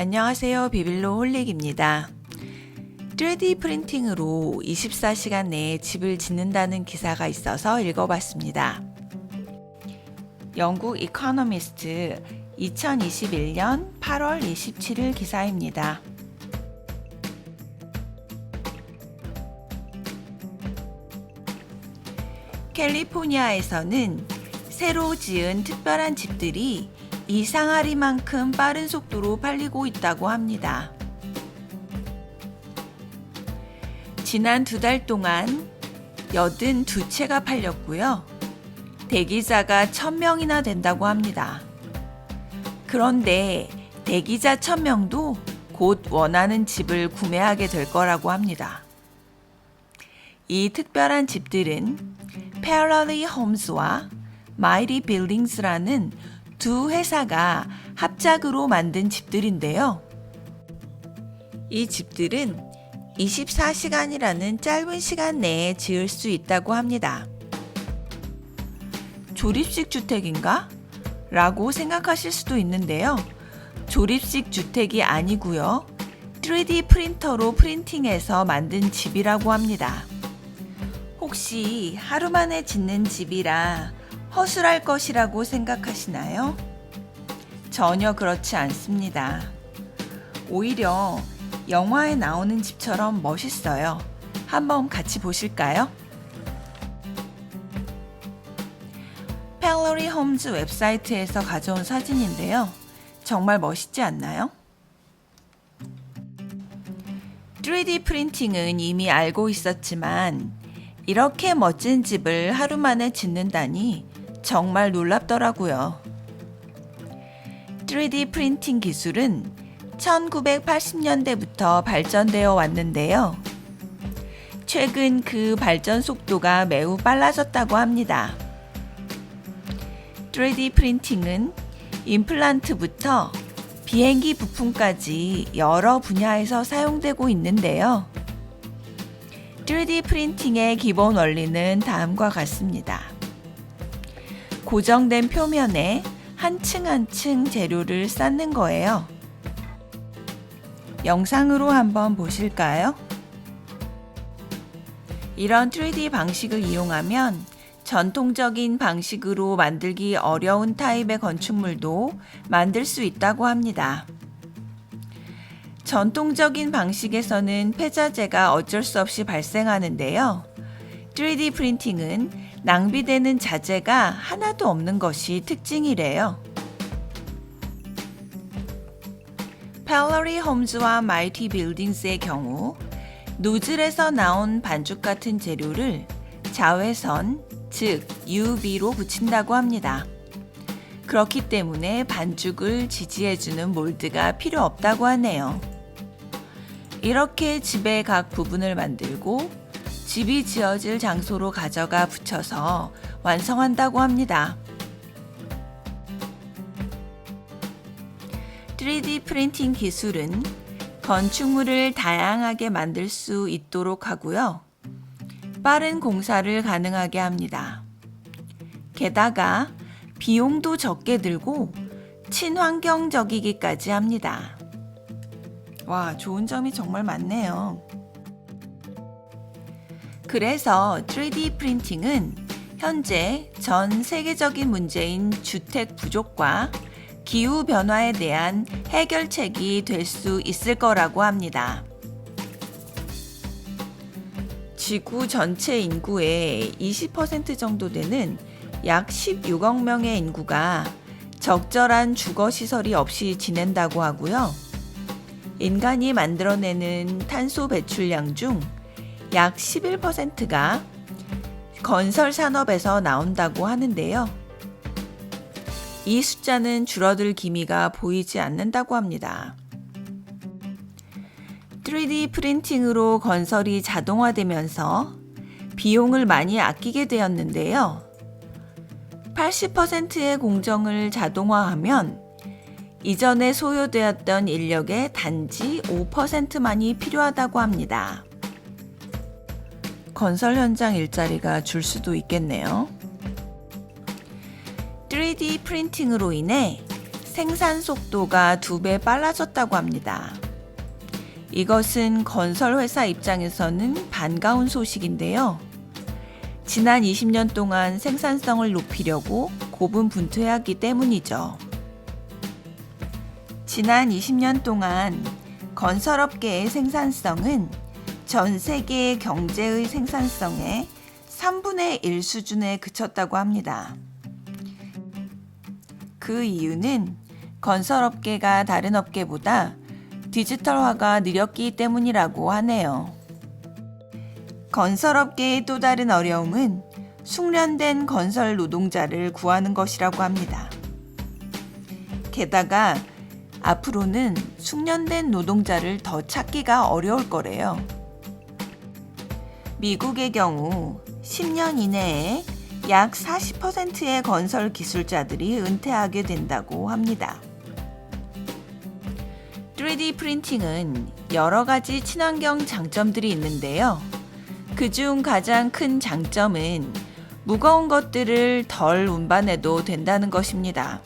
안녕하세요. 비빌로 홀릭입니다. 3D 프린팅으로 24시간 내에 집을 짓는다는 기사가 있어서 읽어봤습니다. 영국 이코노미스트 2021년 8월 27일 기사입니다. 캘리포니아에서는 새로 지은 특별한 집들이 이상하리만큼 빠른 속도로 팔리고 있다고 합니다. 지난 2달 동안 82채가 팔렸고요. 대기자가 1000명이나 된다고 합니다. 그런데 대기자 1000명도 곧 원하는 집을 구매하게 될 거라고 합니다. 이 특별한 집들은 Parallel Homes와 Mighty Buildings라는 두 회사가 합작으로 만든 집들인데요. 이 집들은 24시간이라는 짧은 시간 내에 지을 수 있다고 합니다. 조립식 주택인가? 라고 생각하실 수도 있는데요. 조립식 주택이 아니고요. 3D 프린터로 프린팅해서 만든 집이라고 합니다. 혹시 하루 만에 짓는 집이라 허술할 것이라고 생각하시나요? 전혀 그렇지 않습니다. 오히려 영화에 나오는 집처럼 멋있어요. 한번 같이 보실까요? 펠러리 홈즈 웹사이트에서 가져온 사진인데요. 정말 멋있지 않나요? 3D 프린팅은 이미 알고 있었지만 이렇게 멋진 집을 하루 만에 짓는다니 정말 놀랍더라고요. 3D 프린팅 기술은 1980년대부터 발전되어 왔는데요. 최근 그 발전 속도가 매우 빨라졌다고 합니다. 3D 프린팅은 임플란트부터 비행기 부품까지 여러 분야에서 사용되고 있는데요. 3D 프린팅의 기본 원리는 다음과 같습니다. 고정된 표면에 한 층 한 층 재료를 쌓는 거예요. 영상으로 한번 보실까요? 이런 3D 방식을 이용하면 전통적인 방식으로 만들기 어려운 타입의 건축물도 만들 수 있다고 합니다. 전통적인 방식에서는 폐자재가 어쩔 수 없이 발생하는데요. 3D 프린팅은 낭비되는 자재가 하나도 없는 것이 특징이래요. 펠러리 홈즈와 Mighty Buildings의 경우 노즐에서 나온 반죽 같은 재료를 자외선, 즉 UV로 붙인다고 합니다. 그렇기 때문에 반죽을 지지해주는 몰드가 필요 없다고 하네요. 이렇게 집의 각 부분을 만들고 집이 지어질 장소로 가져가 붙여서 완성한다고 합니다. 3D 프린팅 기술은 건축물을 다양하게 만들 수 있도록 하고요. 빠른 공사를 가능하게 합니다. 게다가 비용도 적게 들고 친환경적이기까지 합니다. 와, 좋은 점이 정말 많네요. 그래서 3D 프린팅은 현재 전 세계적인 문제인 주택 부족과 기후 변화에 대한 해결책이 될 수 있을 거라고 합니다. 지구 전체 인구의 20% 정도 되는 약 16억 명의 인구가 적절한 주거시설이 없이 지낸다고 하고요. 인간이 만들어내는 탄소 배출량 중 약 11%가 건설 산업에서 나온다고 하는데요. 이 숫자는 줄어들 기미가 보이지 않는다고 합니다. 3D 프린팅으로 건설이 자동화되면서 비용을 많이 아끼게 되었는데요. 80%의 공정을 자동화하면 이전에 소요되었던 인력의 단지 5%만이 필요하다고 합니다. 건설 현장 일자리가 줄 수도 있겠네요. 3D 프린팅으로 인해 생산 속도가 2배 빨라졌다고 합니다. 이것은 건설회사 입장에서는 반가운 소식인데요. 지난 20년 동안 생산성을 높이려고 고군분투해왔기 때문이죠. 지난 20년 동안 건설업계의 생산성은 전 세계의 경제의 생산성의 3분의 1 수준에 그쳤다고 합니다. 그 이유는 건설업계가 다른 업계보다 디지털화가 느렸기 때문이라고 하네요. 건설업계의 또 다른 어려움은 숙련된 건설 노동자를 구하는 것이라고 합니다. 게다가 앞으로는 숙련된 노동자를 더 찾기가 어려울 거래요. 미국의 경우 10년 이내에 약 40%의 건설 기술자들이 은퇴하게 된다고 합니다. 3D 프린팅은 여러 가지 친환경 장점들이 있는데요. 그중 가장 큰 장점은 무거운 것들을 덜 운반해도 된다는 것입니다.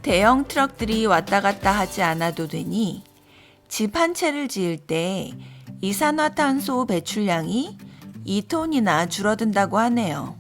대형 트럭들이 왔다 갔다 하지 않아도 되니 집 한 채를 지을 때 이산화탄소 배출량이 2톤이나 줄어든다고 하네요.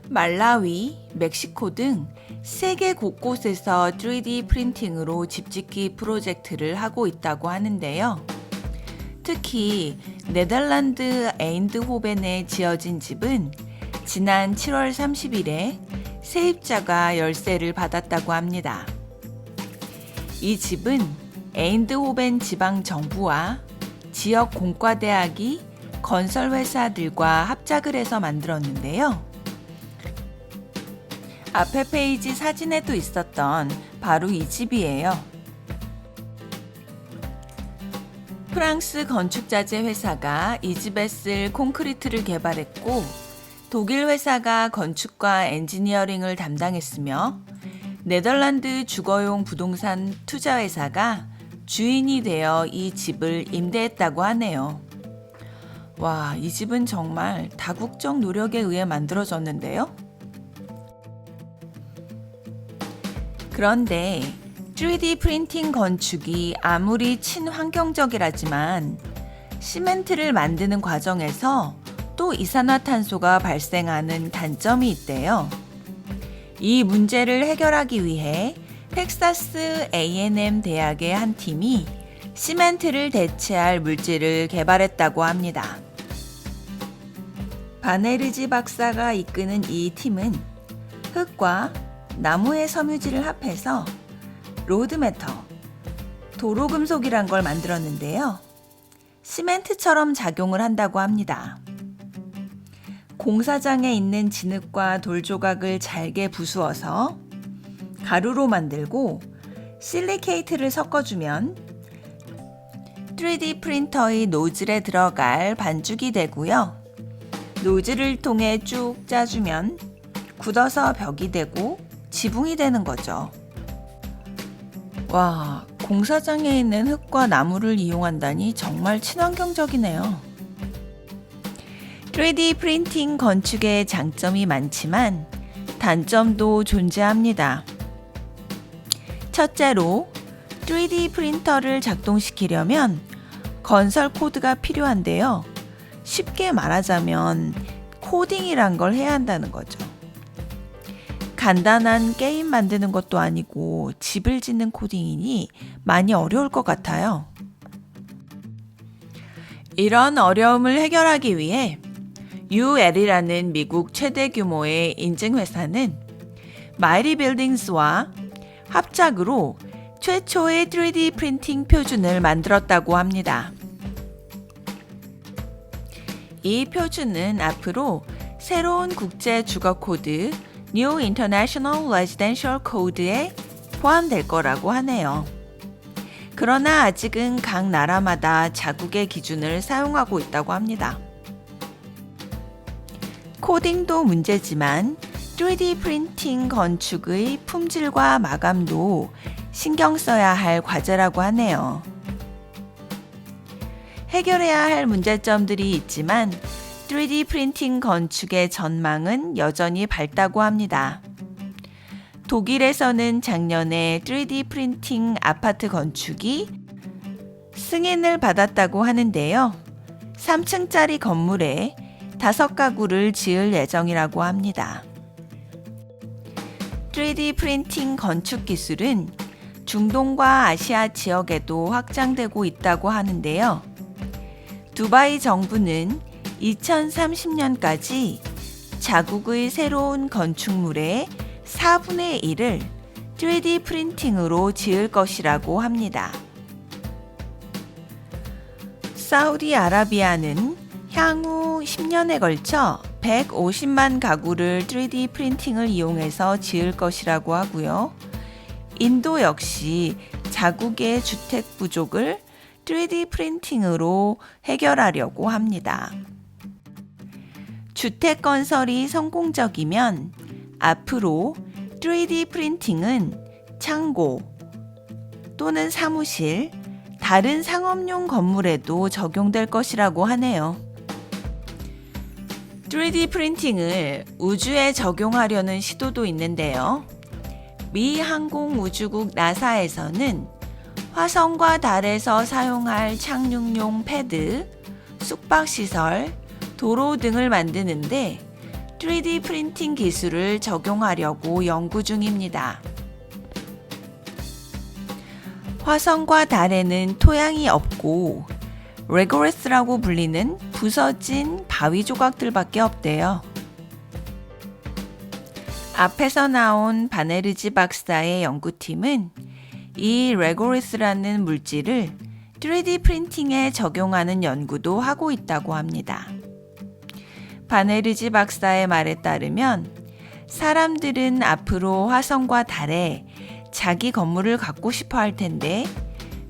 말라위, 멕시코 등 세계 곳곳에서 3D 프린팅으로 집 짓기 프로젝트를 하고 있다고 하는데요. 특히 네덜란드 에인드호벤에 지어진 집은 지난 7월 30일에 세입자가 열세를 받았다고 합니다. 이 집은 에인드호벤 지방 정부와 지역 공과대학이 건설회사들과 합작을 해서 만들었는데요. 앞에 페이지 사진에도 있었던 바로 이 집이에요. 프랑스 건축자재 회사가 이 집에 쓸 콘크리트를 개발했고 독일 회사가 건축과 엔지니어링을 담당했으며 네덜란드 주거용 부동산 투자회사가 주인이 되어 이 집을 임대했다고 하네요. 와, 이 집은 정말 다국적 노력에 의해 만들어졌는데요. 그런데 3D 프린팅 건축이 아무리 친환경적이라지만 시멘트를 만드는 과정에서 또 이산화탄소가 발생하는 단점이 있대요. 이 문제를 해결하기 위해 텍사스 A&M 대학의 한 팀이 시멘트를 대체할 물질을 개발했다고 합니다. 바네르지 박사가 이끄는 이 팀은 흙과 나무의 섬유질을 합해서 로드매터, 도로금속이란 걸 만들었는데요. 시멘트처럼 작용을 한다고 합니다. 공사장에 있는 진흙과 돌 조각을 잘게 부수어서 가루로 만들고 실리케이트를 섞어주면 3D 프린터의 노즐에 들어갈 반죽이 되고요. 노즐을 통해 쭉 짜주면 굳어서 벽이 되고 지붕이 되는 거죠. 와, 공사장에 있는 흙과 나무를 이용한다니 정말 친환경적이네요. 3D 프린팅 건축의 장점이 많지만 단점도 존재합니다. 첫째로 3D 프린터를 작동시키려면 건설 코드가 필요한데요. 쉽게 말하자면 코딩이란 걸 해야 한다는 거죠. 간단한 게임 만드는 것도 아니고 집을 짓는 코딩이니 많이 어려울 것 같아요. 이런 어려움을 해결하기 위해 UL이라는 미국 최대 규모의 인증회사는 마이리 빌딩스와 합작으로 최초의 3D 프린팅 표준을 만들었다고 합니다. 이 표준은 앞으로 새로운 국제 주거 코드 New International Residential Code에 포함될 거라고 하네요. 그러나 아직은 각 나라마다 자국의 기준을 사용하고 있다고 합니다. 코딩도 문제지만 3D 프린팅 건축의 품질과 마감도 신경 써야 할 과제라고 하네요. 해결해야 할 문제점들이 있지만 3D 프린팅 건축의 전망은 여전히 밝다고 합니다. 독일에서는 작년에 3D 프린팅 아파트 건축이 승인을 받았다고 하는데요. 3층짜리 건물에 5가구를 지을 예정이라고 합니다. 3D 프린팅 건축 기술은 중동과 아시아 지역에도 확장되고 있다고 하는데요. 두바이 정부는 2030년까지 자국의 새로운 건축물의 4분의 1을 3D 프린팅으로 지을 것이라고 합니다. 사우디아라비아는 향후 10년에 걸쳐 150만 가구를 3D 프린팅을 이용해서 지을 것이라고 하고요. 인도 역시 자국의 주택 부족을 3D 프린팅으로 해결하려고 합니다. 주택 건설이 성공적이면 앞으로 3D 프린팅은 창고 또는 사무실, 다른 상업용 건물에도 적용될 것이라고 하네요. 3D 프린팅을 우주에 적용하려는 시도도 있는데요. 미 항공우주국 나사에서는 화성과 달에서 사용할 착륙용 패드, 숙박시설, 도로 등을 만드는데 3D 프린팅 기술을 적용하려고 연구 중입니다. 화성과 달에는 토양이 없고 레고레스라고 불리는 부서진 바위 조각들밖에 없대요. 앞에서 나온 바네르지 박사의 연구팀은 이 레고레스라는 물질을 3D 프린팅에 적용하는 연구도 하고 있다고 합니다. 바네르지 박사의 말에 따르면 사람들은 앞으로 화성과 달에 자기 건물을 갖고 싶어 할 텐데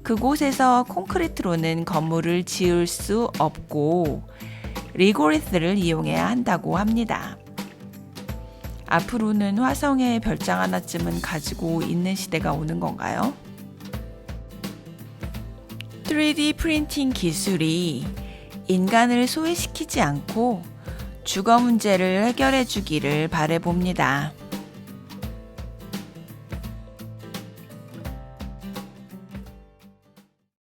그곳에서 콘크리트로는 건물을 지을 수 없고 리고리스를 이용해야 한다고 합니다. 앞으로는 화성에 별장 하나쯤은 가지고 있는 시대가 오는 건가요? 3D 프린팅 기술이 인간을 소외시키지 않고 주거 문제를 해결해 주기를 바라봅니다.